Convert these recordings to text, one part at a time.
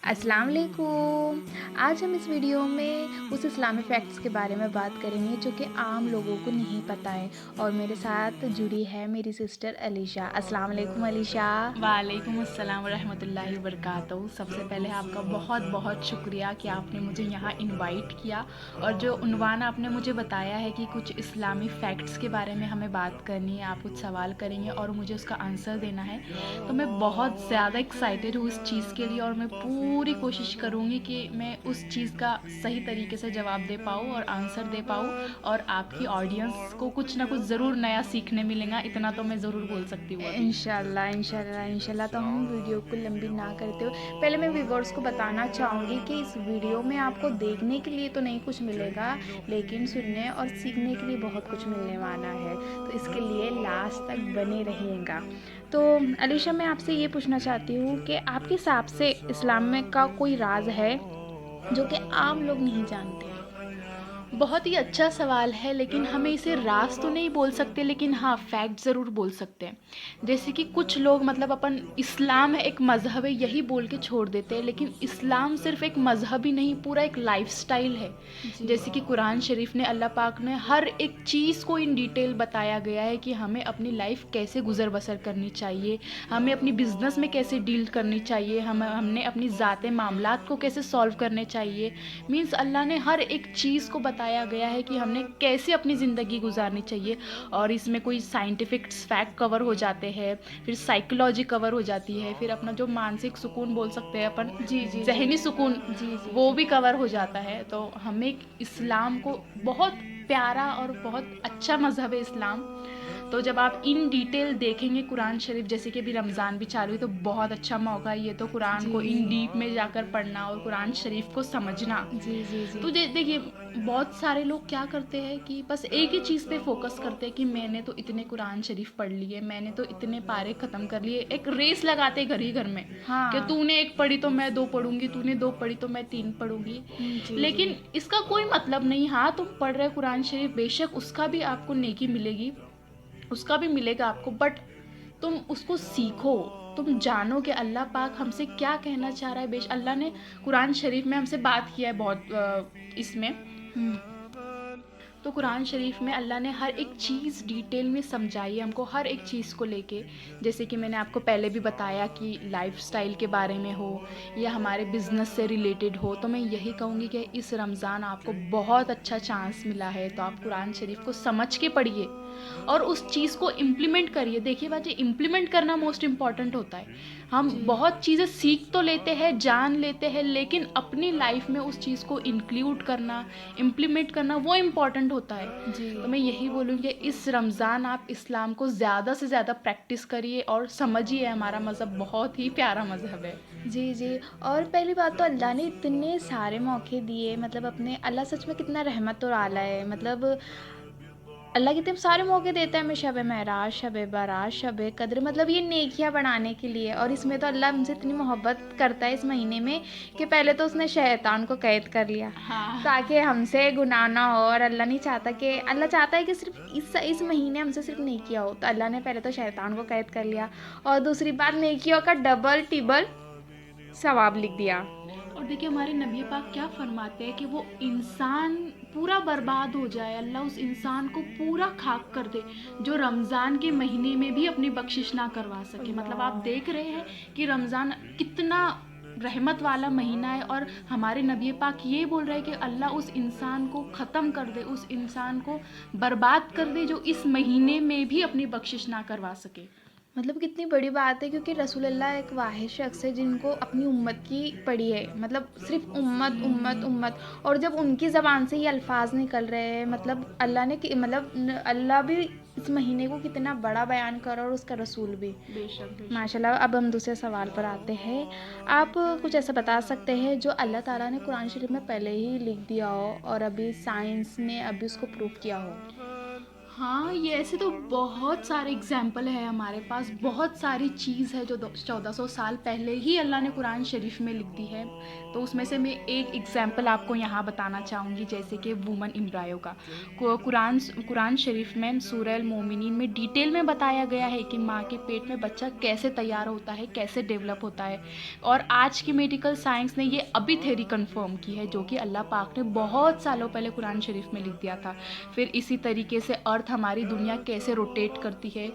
अस्सलाम वालेकुम। आज हम इस वीडियो में उस इस्लामी फैक्ट्स के बारे में बात करेंगे जो कि आम लोगों को नहीं पता है। और मेरे साथ जुड़ी है मेरी सिस्टर अलीशा। अस्सलाम वालेकुम अलीशा। वालेकुम अस्सलाम रहमतुल्लाहि वबरकातुहू। सबसे पहले आपका बहुत बहुत शुक्रिया कि आपने मुझे यहाँ इनवाइट किया और जो उन्वान आपने मुझे बताया है कि कुछ इस्लामी फैक्ट्स के बारे में हमें बात करनी है, आप कुछ सवाल करेंगे और मुझे उसका आंसर देना है, तो मैं बहुत ज़्यादा एक्साइटेड हूँ इस चीज़ के लिए और मैं पूरी कोशिश करूँगी कि मैं उस चीज़ का सही तरीके से जवाब दे पाऊँ और आंसर दे पाऊँ और आपकी ऑडियंस को कुछ ना कुछ ज़रूर नया सीखने मिलेगा। इतना तो मैं ज़रूर बोल सकती हूँ अभी। इंशाल्लाह इंशाल्लाह इंशाल्लाह। तो हम वीडियो को लंबी ना करते हुए पहले मैं व्यूवर्स को बताना चाहूँगी कि इस वीडियो में आपको देखने के लिए तो नहीं कुछ मिलेगा, लेकिन सुनने और सीखने के लिए बहुत कुछ मिलने वाला है। तो इसके लिए लास्ट तक बने रहिएगा। तो अलीशा, मैं आपसे ये पूछना चाहती हूँ कि आपके हिसाब से इस्लाम में का कोई राज है जो कि आम लोग नहीं जानते? बहुत ही अच्छा सवाल है, लेकिन हमें इसे राज तो नहीं बोल सकते, लेकिन हाँ फैक्ट ज़रूर बोल सकते हैं। जैसे कि कुछ लोग मतलब अपन इस्लाम है एक मज़हब है यही बोल के छोड़ देते हैं, लेकिन इस्लाम सिर्फ एक मज़हब ही नहीं, पूरा एक लाइफस्टाइल है। जी जैसे कि कुरान शरीफ ने अल्लाह पाक ने हर एक चीज़ को इन डिटेल बताया गया है कि हमें अपनी लाइफ कैसे गुजर बसर करनी चाहिए, हमें अपनी बिजनेस में कैसे डील करनी चाहिए, हमने अपनी ज़ाते मामलात को कैसे सॉल्व करने चाहिए। मीन्स अल्लाह ने हर एक चीज़ को बताया गया है कि हमने कैसे अपनी ज़िंदगी गुजारनी चाहिए। और इसमें कोई साइंटिफिक फैक्ट कवर हो जाते हैं, फिर साइकोलॉजी कवर हो जाती है, फिर अपना जो मानसिक सुकून बोल सकते हैं अपन, जी जी जी जहनी सुकून, जी जी वो जी। भी कवर हो जाता है। तो हमें इस्लाम को बहुत प्यारा और बहुत अच्छा मज़हब है इस्लाम। तो जब आप इन डिटेल देखेंगे कुरान शरीफ, जैसे कि अभी रमज़ान भी चालू है, तो बहुत अच्छा मौका है ये तो कुरान जी को इन डीप में जाकर पढ़ना और कुरान शरीफ को समझना। जी जी जी। तो देखिए, बहुत सारे लोग क्या करते हैं कि बस एक ही चीज़ पे फोकस करते हैं कि मैंने तो इतने कुरान शरीफ पढ़ लिए, मैंने तो इतने पारे ख़त्म कर लिए, एक रेस लगाते घर ही घर में कि हाँ। तूने एक पढ़ी तो मैं दो पढ़ूंगी, तूने दो पढ़ी तो मैं तीन पढ़ूंगी। जी जी लेकिन इसका कोई मतलब नहीं। हाँ, तुम पढ़ रहे कुरान शरीफ, बेशक उसका भी आपको नेकी मिलेगी, उसका भी मिलेगा आपको, बट तुम उसको सीखो, तुम जानो कि अल्लाह पाक हमसे क्या कहना चाह रहा है। अल्लाह ने कुरान शरीफ में हमसे बात किया है बहुत इसमें। हम्म। तो कुरान शरीफ में अल्लाह ने हर एक चीज़ डिटेल में समझाई है हमको, हर एक चीज़ को लेके। जैसे कि मैंने आपको पहले भी बताया कि लाइफस्टाइल के बारे में हो या हमारे बिजनेस से रिलेटेड हो, तो मैं यही कहूँगी कि इस रमज़ान आपको बहुत अच्छा चांस मिला है, तो आप कुरान शरीफ को समझ के पढ़िए और उस चीज़ को इम्प्लीमेंट करिए। देखिए बाजी, इम्प्लीमेंट करना मोस्ट इम्पॉर्टेंट होता है। हम जी बहुत चीज़ें सीख तो लेते हैं, जान लेते हैं, लेकिन अपनी लाइफ में उस चीज़ को इंक्लूड करना, इम्प्लीमेंट करना, वो इम्पॉर्टेंट होता है। जी तो मैं यही बोलूँगी कि इस रमज़ान आप इस्लाम को ज़्यादा से ज़्यादा प्रैक्टिस करिए और समझिए, हमारा मज़हब बहुत ही प्यारा मज़हब है। जी जी। और पहली बात तो अल्लाह ने इतने सारे मौके दिए, मतलब अपने अल्लाह सच में कितना रहमत और आला है। मतलब अल्लाह कितने सारे मौके देता है हमें, शब महराज, शब बारात, शब कद्र, मतलब ये नेकियां बढ़ाने के लिए। और इसमें तो अल्लाह हमसे इतनी मोहब्बत करता है इस महीने में कि पहले तो उसने शैतान को कैद कर लिया हाँ। ताकि हमसे गुनाह ना हो। और अल्लाह नहीं चाहता कि, अल्लाह चाहता है कि सिर्फ इस महीने हमसे सिर्फ नेकियां हो। तो अल्लाह ने पहले तो शैतान को कैद कर लिया, और दूसरी बात नेकियों का डबल टिबल सवाब लिख दिया। और देखिए, हमारे नबी पाक क्या फरमाते हैं कि वो इंसान पूरा बर्बाद हो जाए, अल्लाह उस इंसान को पूरा खाक कर दे जो रमज़ान के महीने में भी अपनी बख्शिश ना करवा सके। मतलब आप अल्लाह। देख रहे हैं कि रमज़ान कितना रहमत वाला महीना है, और हमारे नबी पाक ये बोल रहे हैं कि अल्लाह उस इंसान को ख़त्म कर दे, उस इंसान को बर्बाद कर दे जो इस महीने में भी अपनी बख्शिश ना करवा सके। मतलब कितनी बड़ी बात है, क्योंकि रसूलुल्लाह एक वाहिद शख्स है जिनको अपनी उम्मत की पड़ी है। मतलब सिर्फ उम्मत उम्मत उम्मत। और जब उनकी ज़बान से ये अल्फाज निकल रहे हैं, मतलब अल्लाह ने अल्लाह भी इस महीने को कितना बड़ा बयान करा, और उसका रसूल भी। बेशक बेशक। माशाल्लाह। अब हम दूसरे सवाल पर आते हैं। आप कुछ ऐसा बता सकते हैं जो अल्लाह ताला ने कुरान शरीफ में पहले ही लिख दिया हो और अभी साइंस ने अभी उसको प्रूव किया हो? हाँ, ये ऐसे तो बहुत सारे एग्जाम्पल है हमारे पास, बहुत सारी चीज़ है जो 1400 साल पहले ही अल्लाह ने कुरान शरीफ में लिख दी है। तो उसमें से मैं एक एग्जाम्पल आपको यहाँ बताना चाहूँगी, जैसे कि वुमन एम्ब्रायो का। कुरान शरीफ में सूरह अल मोमिनीन में डिटेल में बताया गया है कि माँ के पेट में बच्चा कैसे तैयार होता है, कैसे डेवलप होता है। और आज की मेडिकल साइंस ने ये अभी थ्योरी कंफर्म की है, जो कि अल्लाह पाक ने बहुत सालों पहले कुरान शरीफ में लिख दिया था। फिर इसी तरीके से अर्थ, हमारी दुनिया कैसे रोटेट करती है।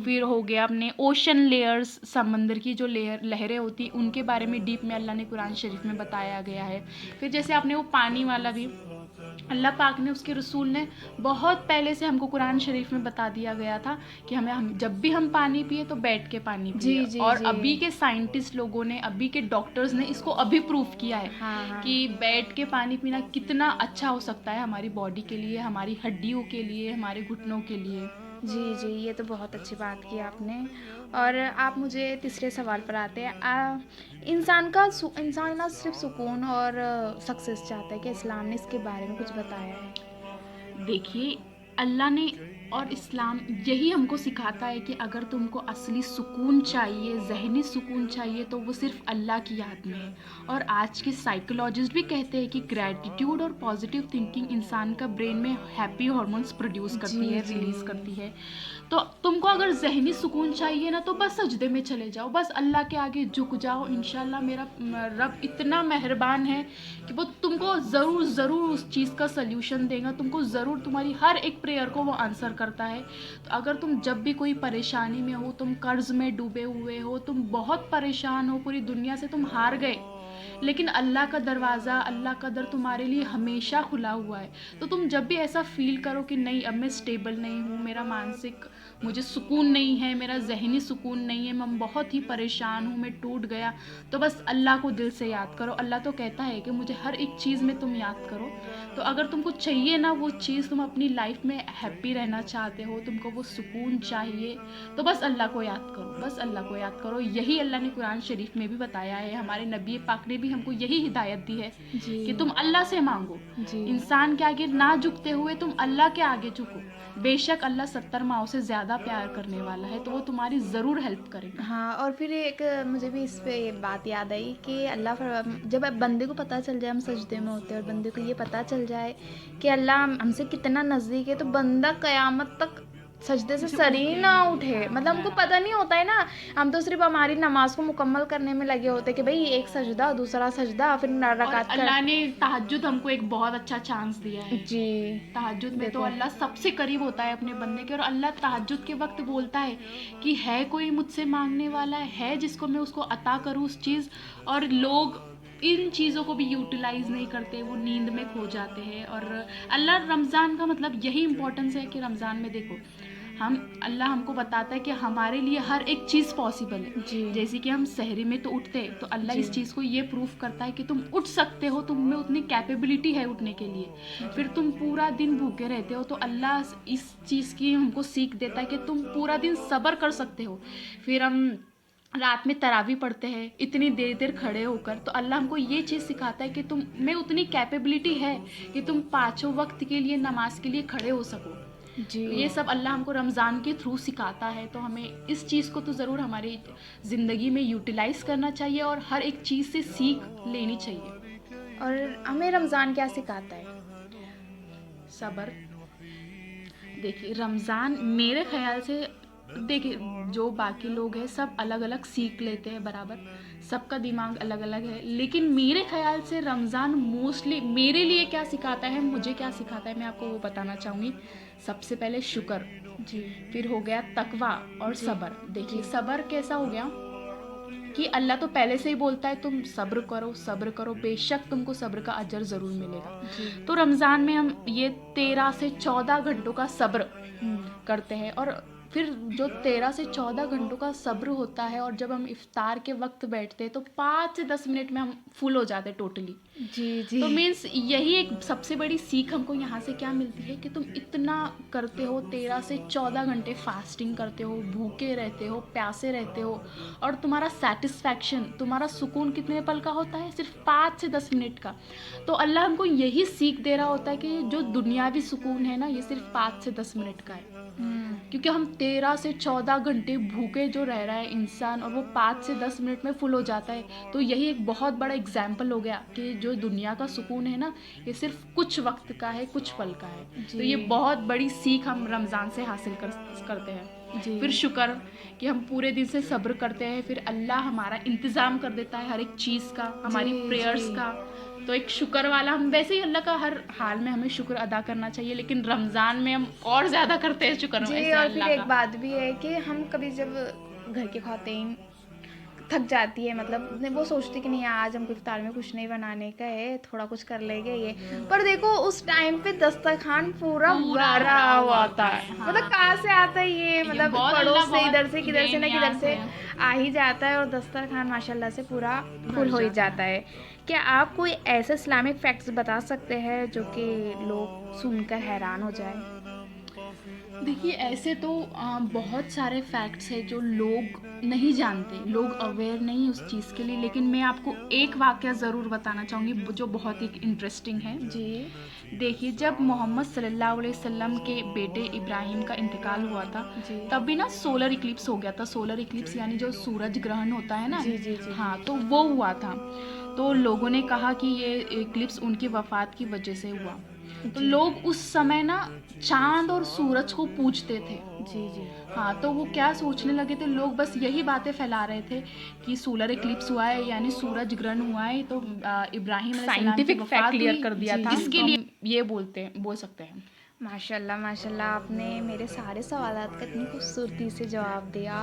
फिर हो गया अपने ओशन लेयर्स, समंदर की जो लहरें होती उनके बारे में डीप में अल्लाह ने कुरान शरीफ में बताया गया है। फिर जैसे आपने वो पानी वाला भी, अल्लाह पाक ने, उसके रसूल ने बहुत पहले से हमको कुरान शरीफ में बता दिया गया था कि हम जब भी हम पानी पिए तो बैठ के पानी जी पिए। जी और जी। अभी के साइंटिस्ट लोगों ने, अभी के डॉक्टर्स ने इसको अभी प्रूफ किया है हाँ। कि बैठ के पानी पीना कितना अच्छा हो सकता है हमारी बॉडी के लिए, हमारी हड्डियों के लिए, हमारे घुटनों के लिए। जी जी, ये तो बहुत अच्छी बात की आपने। और आप मुझे तीसरे सवाल पर आते हैं। इंसान ना सिर्फ सुकून और सक्सेस चाहता है कि इस्लाम ने इसके बारे में कुछ बताया है? देखिए, अल्लाह ने और इस्लाम यही हमको सिखाता है कि अगर तुमको असली सुकून चाहिए, ज़हनी सुकून चाहिए, तो वो सिर्फ अल्लाह की याद में है। और आज के साइकोलॉजिस्ट भी कहते हैं कि ग्रैटिट्यूड और पॉजिटिव थिंकिंग इंसान का ब्रेन में हैप्पी हार्मोन्स प्रोड्यूस करती जी है, जी। रिलीज करती है। तो तुमको अगर ज़हनी सुकून चाहिए ना, तो बस सजदे में चले जाओ, बस अल्लाह के आगे झुक जाओ। इंशाल्लाह मेरा रब इतना मेहरबान है कि वो तुमको ज़रूर ज़रूर उस चीज़ का सल्यूशन देगा, तुमको ज़रूर तुम्हारी हर एक प्रेयर को वो आंसर करता है। तो अगर तुम जब भी कोई परेशानी में हो, तुम कर्ज में डूबे हुए हो, तुम बहुत परेशान हो, पूरी दुनिया से तुम हार गए, लेकिन अल्लाह का दरवाज़ा, अल्लाह का दर तुम्हारे लिए हमेशा खुला हुआ है। तो तुम जब भी ऐसा फील करो कि नहीं, अब मैं स्टेबल नहीं हूँ, मेरा मानसिक, मुझे सुकून नहीं है, मेरा ज़हनी सुकून नहीं है, मैं बहुत ही परेशान हूँ, मैं टूट गया, तो बस अल्लाह को दिल से याद करो। अल्लाह तो कहता है कि मुझे हर एक चीज़ में तुम याद करो। तो अगर तुमको चाहिए ना वो चीज़, तुम अपनी लाइफ में हैप्पी रहना चाहते हो, तुमको वो सुकून चाहिए, तो बस अल्लाह को याद करो, बस अल्लाह को याद करो। यही अल्लाह ने कुरान शरीफ में भी बताया है, हमारे नबी पाक ने भी हमको यही हिदायत दी है जी कि तुम अल्लाह से मांगो। जी। इंसान के आगे ना झुकते हुए तुम अल्लाह के आगे झुको। बेशक अल्लाह 70 माओ से ज़्यादा प्यार करने वाला है, तो वो तुम्हारी ज़रूर हेल्प करेगा। हाँ, और फिर एक मुझे भी इस पे बात याद आई कि जब बंदे को पता चल जाए हम सजदे में होते हैं, और बंदे को ये पता चल जाए कि अल्लाह हमसे कितना नज़दीक है, तो बंदा क़यामत तक सजदे से जैसे सर उठ ही ही ना नहीं उठे। सकता मतलब हमको है। पता नहीं होता है ना, हम तो सिर्फ हमारी नमाज को मुकम्मल करने में लगे होते हैं कि भाई एक सजदा, दूसरा सजदा, फिर और रकात कर। अल्लाह ने तहज्जुद हमको एक बहुत अच्छा चांस दिया है। जी। तहज्जुद में तो देखो। अल्लाह सबसे करीब होता है अपने बंदे के, और अल्लाह तहज्जुद के वक्त बोलता है कि है कोई मुझसे मांगने वाला, है जिसको मैं उसको अता करूँ उस चीज़। और लोग इन चीज़ों को भी यूटिलाइज नहीं करते, वो नींद में खो जाते हैं। और अल्लाह, रमज़ान का मतलब यही इम्पोर्टेंस है कि रमज़ान में देखो, अल्लाह हमको बताता है कि हमारे लिए हर एक चीज़ पॉसिबल है। जी जैसे कि हम सहरी में तो उठते हैं, तो अल्लाह जी इस चीज़ को ये प्रूफ करता है कि तुम उठ सकते हो, तुम में उतनी कैपेबिलिटी है उठने के लिए। फिर तुम पूरा दिन भूखे रहते हो, तो अल्लाह इस चीज़ की हमको सीख देता है कि तुम पूरा दिन सब्र कर सकते हो। फिर हम रात में तरावी पढ़ते हैं इतनी देर देर खड़े होकर, तो अल्लाह हमको ये चीज़ सिखाता है कि तुम में उतनी कैपेबिलिटी है कि तुम पाँचों वक्त के लिए नमाज के लिए खड़े हो सको। जी। तो ये सब अल्लाह हमको रमज़ान के थ्रू सिखाता है। तो हमें इस चीज़ को तो ज़रूर हमारी ज़िंदगी में यूटिलाइज़ करना चाहिए और हर एक चीज़ से सीख लेनी चाहिए। और हमें रमज़ान क्या सिखाता है? सब्र। देखिए, रमज़ान मेरे ख़्याल से, देखिए, जो बाकी लोग हैं सब अलग अलग सीख लेते हैं, बराबर, सबका दिमाग अलग अलग है, लेकिन मेरे ख़्याल से रमज़ान मोस्टली मेरे लिए क्या सिखाता है, मुझे क्या सिखाता है, मैं आपको वो बताना चाहूँगी। सबसे पहले शुक्र, जी फिर हो गया तकवा और जी सब्र। देखिए, जी सब्र कैसा हो गया कि अल्लाह तो पहले से ही बोलता है तुम सब्र करो, सब्र करो, बेशक तुमको सब्र का अजर ज़रूर मिलेगा। जी। तो रमज़ान में हम ये 13 से 14 घंटों का सब्र हम्म। करते हैं। और फिर जो 13 से 14 घंटों का सब्र होता है, और जब हम इफ्तार के वक्त बैठते हैं तो 5 से 10 मिनट में हम फुल हो जाते हैं टोटली। जी, जी। तो मीन्स यही एक सबसे बड़ी सीख हमको यहाँ से क्या मिलती है कि तुम इतना करते हो, 13 से 14 घंटे फास्टिंग करते हो, भूखे रहते हो, प्यासे रहते हो, और तुम्हारा सेटिस्फैक्शन, तुम्हारा सुकून कितने पल का होता है? सिर्फ 5 से 10 मिनट का। तो अल्लाह हमको यही सीख दे रहा होता है कि जो दुनियावी सुकून है ना, ये सिर्फ 5 से 10 मिनट का है। क्योंकि हम 13 से 14 घंटे भूखे जो रह रहा है इंसान, और वो 5 से 10 मिनट में फुल हो जाता है। तो यही एक बहुत बड़ा एग्जाम्पल हो गया कि जो दुनिया का सुकून है ना, ये सिर्फ कुछ वक्त का है, कुछ पल का है। तो ये बहुत बड़ी सीख हम रमज़ान से हासिल करते हैं। जी। फिर शुक्र कि हम पूरे दिन से सब्र करते हैं, फिर अल्लाह हमारा इंतज़ाम कर देता है हर एक चीज़ का, हमारी जी, प्रेयर्स जी। का। तो एक शुक्र वाला, हम वैसे ही अल्लाह का हर हाल में हमें शुक्र अदा करना चाहिए, लेकिन रमज़ान में हम और ज़्यादा करते हैं शुक्र जी, ऐसे और फिर अल्लाह एक का। बात भी है कि हम कभी जब घर की ख़वातीन थक जाती है, मतलब वो सोचती कि नहीं आज हमको इफ्तार में कुछ नहीं बनाने का है, थोड़ा कुछ कर लेंगे ये। पर देखो उस टाइम पे दस्तरखान पूरा पूरा भरा भरा हुआ हुआ होता होता है। है, मतलब हाँ। कहाँ से आता है ये, मतलब बहुत पड़ोस अल्लाह से इधर बहुत से किधर से ना किधर बेनियाज़ से है। आ ही जाता है, और दस्तरखान माशाल्लाह से पूरा फुल भर हो ही जाता जाता है। क्या आप कोई ऐसे इस्लामिक फैक्ट्स बता सकते हैं जो कि लोग सुनकर हैरान हो जाए? देखिए, ऐसे तो बहुत सारे फैक्ट्स हैं जो लोग नहीं जानते, लोग अवेयर नहीं उस चीज़ के लिए, लेकिन मैं आपको एक वाक़या ज़रूर बताना चाहूँगी जो बहुत ही इंटरेस्टिंग है। जी। देखिए, जब मोहम्मद सल्लल्लाहु अलैहि वसल्लम के बेटे इब्राहिम का इंतकाल हुआ था, जी। तब भी ना सोलर इक्लिप्स हो गया था। सोलर इक्लिप्स यानी जो सूरज ग्रहण होता है ना, जी, जी, जी। हाँ, तो वो हुआ था। तो लोगों ने कहा कि ये इक्लिप्स उनकी वफ़ात की वजह से हुआ। तो जी। लोग उस समय ना चाँद और सूरज को पूजते थे। जी, जी। हाँ, तो वो क्या सोचने लगे थे, लोग बस यही बातें फैला रहे थे कि सोलर इक्लिप्स हुआ है यानी सूरज ग्रहण हुआ है, तो इब्राहिम अलैहिस्सलाम की साइंटिफिक फैक्ट वफ़ात क्लियर हुई। कर दिया जी, था इसके हमको। लिए ये बोल सकते हैं। माशाल्लाह, माशाल्लाह, आपने मेरे सारे सवालात का इतनी खूबसूरती से जवाब दिया,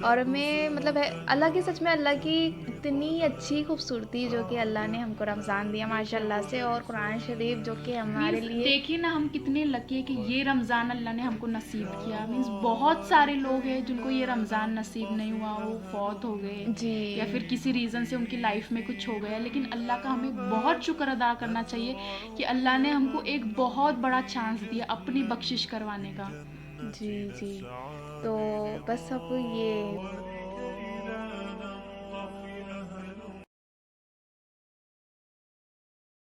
और मैं मतलब है अल्लाह की, सच में अल्लाह की इतनी अच्छी खूबसूरती जो कि अल्लाह ने हमको रमज़ान दिया माशाल्लाह से, और कुरान शरीफ जो कि हमारे मीन्स लिए। देखिए ना, हम कितने लकी है कि ये रमज़ान अल्लाह ने हमको नसीब किया। मीन्स बहुत सारे लोग हैं जिनको ये रमज़ान नसीब नहीं हुआ, वो फौत हो गए जी। या फिर किसी रीज़न से उनकी लाइफ में कुछ हो गया, लेकिन अल्लाह का हमें बहुत शुक्र अदा करना चाहिए कि अल्लाह ने हमको एक बहुत बड़ा चांस दिया अपनी बख्शिश करवाने का। जी, जी। तो बस अब ये